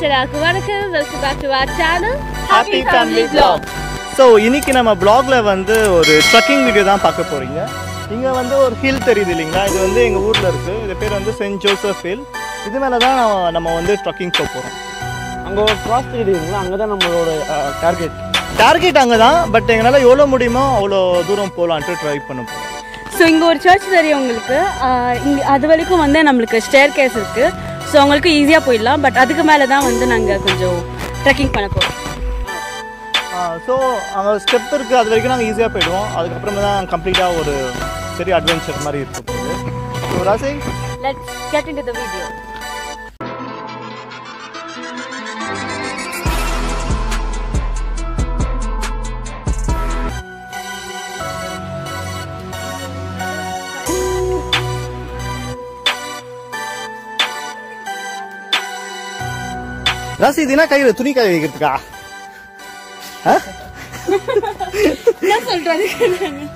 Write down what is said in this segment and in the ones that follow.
எல்லாருக்கும் வணக்கம். Welcome back to our channel happy family vlog. So இன்னைக்கு நம்ம vlogல வந்து ஒரு ட்ரக்கிங் வீடியோ தான் பார்க்க போறீங்க. இங்கே வந்து ஒரு ஹில் தெரியுது இல்லைங்களா, இது வந்து எங்கள் ஊரில் இருக்குது. இது பேர் வந்து சென்ட் ஜோசப் ஹில். இது மேலே தான் நம்ம வந்து ட்ரக்கிங் போக போகிறோம். அங்கே ஒரு கிராஸ் தெரியுதுங்களா, அங்கே தான் நம்மளோட டார்கெட் அங்கே தான். பட் எங்களால் எவ்வளோ முடியுமோ அவ்வளோ தூரம் போகலான்ட்டு ட்ரை பண்ண போகிறோம். ஸோ இங்கே ஒரு சர்ச் தெரியும் உங்களுக்கு. இங்கே அது வரைக்கும் வந்து நம்மளுக்கு ஸ்டேர் கேஸ் இருக்குது. ஸோ உங்களுக்கு ஈஸியாக போயிடலாம். பட் அதுக்கு மேலே தான் வந்து நாங்கள் கொஞ்சம் ட்ரெக்கிங் பண்ண போகிறோம். ஸோ அங்கே ஸ்டெப் இருக்குது, அது வரைக்கும் நாங்கள் ஈஸியாக போயிடுவோம். அதுக்கப்புறமா தான் கம்ப்ளீட்டாக ஒரு பெரிய அட்வென்ச்சர் மாதிரி இருக்க போகுது. ஸோ ராசி, let's get into the video. ராசி, இதுனா கையில் துணி காய வைக்கிறதுக்கா?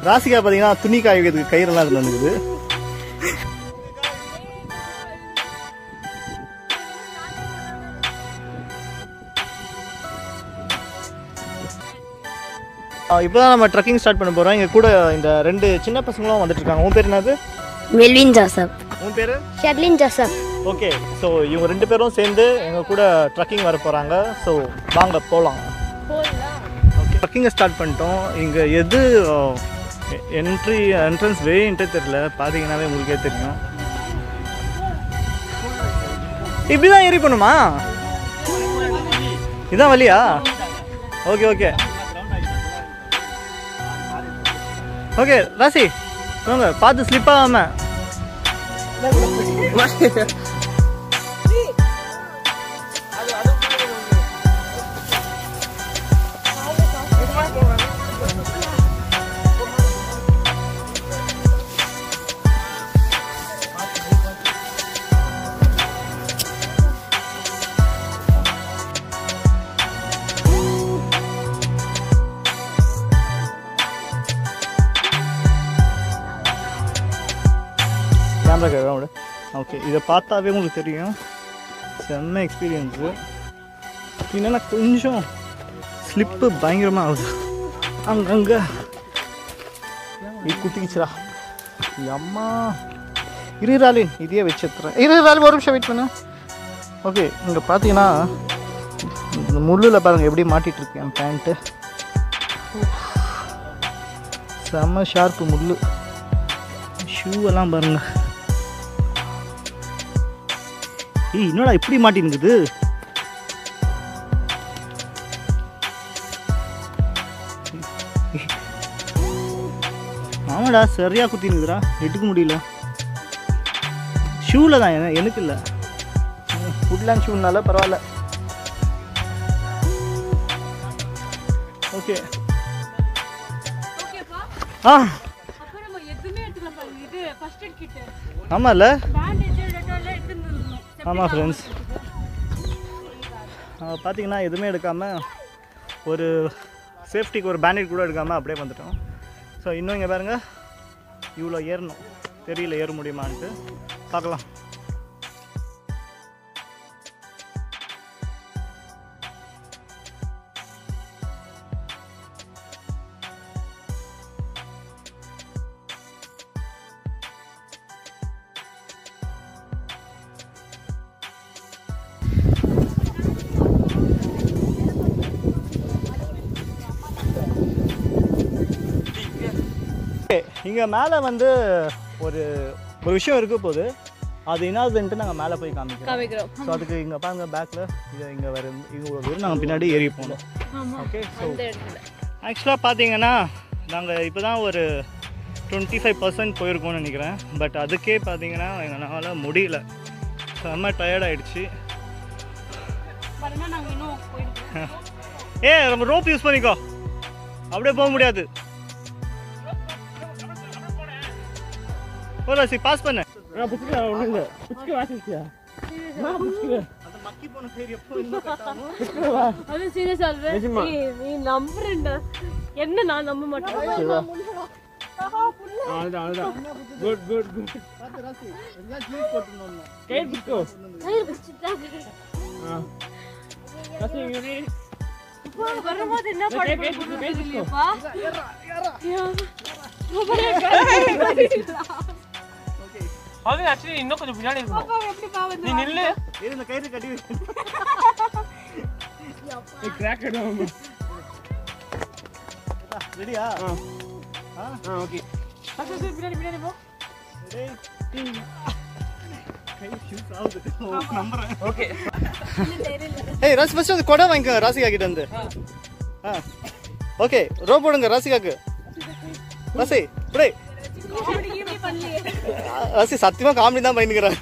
ராசிகா பார்த்தீங்கன்னா துணி காய வைக்கிறதுக்கு கயிறெல்லாம் அதில் வந்துக்குது. இப்போதான் நம்ம ட்ரக்கிங் ஸ்டார்ட் பண்ண போகிறோம். இங்கே கூட இந்த 2 சின்ன பசங்களும் வந்துட்டு இருக்காங்க. உன் பேர் என்னது? Melvin Joseph. உன் பேர்? ஷெர்லின் ஜோசப். ஓகே, ஸோ இவங்க 2 பேரும் சேர்ந்து எங்கள் கூட ட்ரக்கிங் வர போகிறாங்க. ஸோ வாங்க போகலாம். ஓகே, ட்ரக்கிங்கை ஸ்டார்ட் பண்ணிட்டோம். இங்கே எது என்ட்ரன்ஸ் வேன்ட்டு தெரியல, பார்த்தீங்கன்னாவே உங்களுக்கே தெரியும். இப்படி தான் ஏறி பண்ணுமா? இதான் வழியா? Okay okay okay. ராசி வாங்க, பார்த்து ஸ்லிப் ஆகாம. ஓகே, இதை பார்த்தாவே உங்களுக்கு தெரியும், செம்ம எக்ஸ்பீரியன்ஸு. என்னென்னா கொஞ்சம் ஸ்லிப்பு பயங்கரமாக ஆகுது. அங்கங்கே குத்திக்கிச்சுரா அம்மா. இருராலின் இதையே வச்சுத்துறேன். இருராலி ஒரு நிமிஷம் வெயிட் பண்ணு. ஓகே, இங்கே பார்த்தீங்கன்னா இந்த முள்ளில் பாருங்கள் எப்படி மாட்டிகிட்டு இருக்கு என் பேண்ட்டு. செம்ம ஷார்ப்பு முள். ஷூவெல்லாம் பாருங்கள். என்னடா இப்படி மாட்டினுக்குது? ஆமாடா, சரியா குத்தினுக்குதுடா, எடுக்க முடியல. ஷூவில் தான், எனக்கு இல்லை. ஃபுட்லேண்ட் ஷூனால பரவாயில்ல. ஓகே ஆமாம்ல. ஆமாம் ஃப்ரெண்ட்ஸ், பார்த்தீங்கன்னா எதுவுமே எடுக்காமல், ஒரு சேஃப்டிக்கு ஒரு பேண்டேட் கூட எடுக்காமல் அப்படியே வந்துட்டோம். ஸோ இன்னும் இங்கே பாருங்கள், இவ்வளோ ஏறணும். தெரியல ஏற முடியுமான்ட்டு, பார்க்கலாம். இங்கே மேலே வந்து ஒரு விஷயம் இருக்க போது, அது என்னதுன்ட்டு நாங்கள் மேலே போய் காமிக்கிறோம். ஸோ அதுக்கு இங்கே பாருங்க, பேக்கில் இதை இங்கே வேறு இங்கே நாங்கள் பின்னாடி ஏறி போனோம். ஓகே, ஸோ ஆக்சுவலாக பார்த்தீங்கன்னா நாங்கள் இப்போ தான் ஒரு 25% போயிருக்கோம்னு நினைக்கிறேன். பட் அதுக்கே பார்த்தீங்கன்னா எங்களால் முடியல, செம்ம டயர்ட் ஆகிடுச்சு. நம்ம ரோப் யூஸ் பண்ணிக்கோ, அப்படியே போக முடியாது. ராசி பாஸ் பண்ண. என்ன நான் நம்ப மாட்டேன். Good, good, good. Kait bisko. வரும்போது என்ன பண்ணுவா அது ஆக்சுவலி இன்னும் கொஞ்சம் பின்னாடி இருக்கும் நீ நில்லு இந்த கயிறு கட்டி கிராக் ஆகும் ரெடியா ஓகே பின்னாடி பின்னாடி போ ஓகே ஏய் ராசி ஃபர்ஸ்ட் வந்து கொடை வாங்கிக்கோ ராசிகா கிட்ட இருந்து ஓகே ரோ போடுங்க ராசிகாக்கு ராசி புடே ராசி சத்தியமா காமெடி தான் பண்ணிக்கிறேன்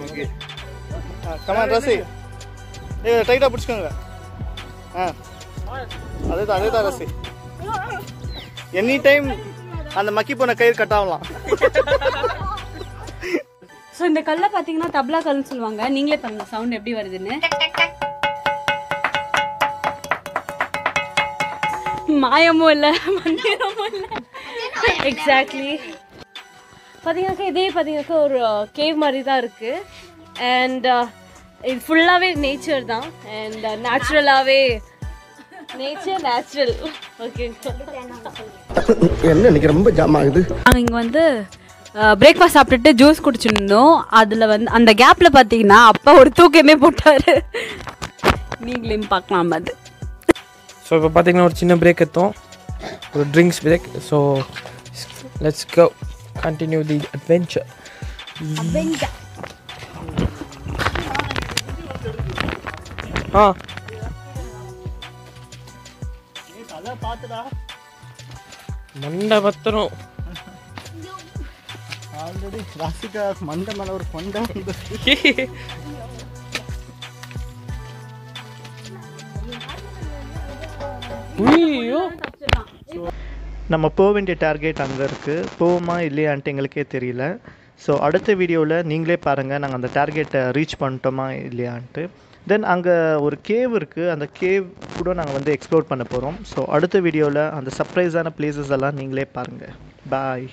ஓகே கமான் ராசி ஏய் டைட்டா பிடிச்சுக்கோங்க அதேதான் ராசி எனி டைம் அந்த மக்கி போன கயிறு கட் ஆகலாம் ஸோ இந்த கல்லை பார்த்தீங்கன்னா தப்லா கல்னு சொல்லுவாங்க. நீங்களே பாருங்க சவுண்ட் எப்படி வருதுன்னு. மாயமும் இல்லை மந்திரமும் இல்லை. எக்ஸாக்ட்லி பார்த்தீங்கன்னாக்கா இதே பார்த்தீங்கன்னாக்கா ஒரு கேவ் மாதிரி தான் இருக்குது. அண்ட் இது ஃபுல்லாகவே நேச்சர் தான். அண்ட் நேச்சுரலாகவே நேச்சுரல். ஓகே என்ன இன்னைக்கு ரொம்ப ஜாம் ஆகுது. நாங்கள் இங்கே வந்து பிரேக்ஃபாஸ்ட் சாப்பிட்டுட்டு ஜூஸ் குடிச்சிருந்தோம். அதில் வந்து அந்த கேப்பில் பார்த்தீங்கன்னா அப்பா ஒரு தூக்கமே போட்டார். நீங்களையும் பார்க்கலாம் அது. ஸோ இப்போ பார்த்தீங்கன்னா ஒரு சின்ன பிரேக் எடுத்தோம், ஒரு drinks break. So let's go continue the adventure. மண்டை பத்திரம் ஆல்ரெடி ராசிகா மண்டை மேலே ஒரு கொண்டை வந்து நம்ம போக வேண்டிய டார்கெட் அங்கே இருக்குது. போவோமா இல்லையான்ட்டு எங்களுக்கே தெரியல. ஸோ அடுத்த வீடியோவில் நீங்களே பாருங்கள் நாங்கள் அந்த டார்கெட்டை ரீச் பண்ணிட்டோமா இல்லையான்ட்டு. தென் அங்கே ஒரு கேவ் இருக்குது, அந்த கேவ் கூட நாங்கள் வந்து எக்ஸ்ப்ளோர் பண்ண போகிறோம். ஸோ அடுத்த வீடியோவில் அந்த சர்ப்ரைஸான பிளேசஸ் எல்லாம் நீங்களே பாருங்கள். பாய்.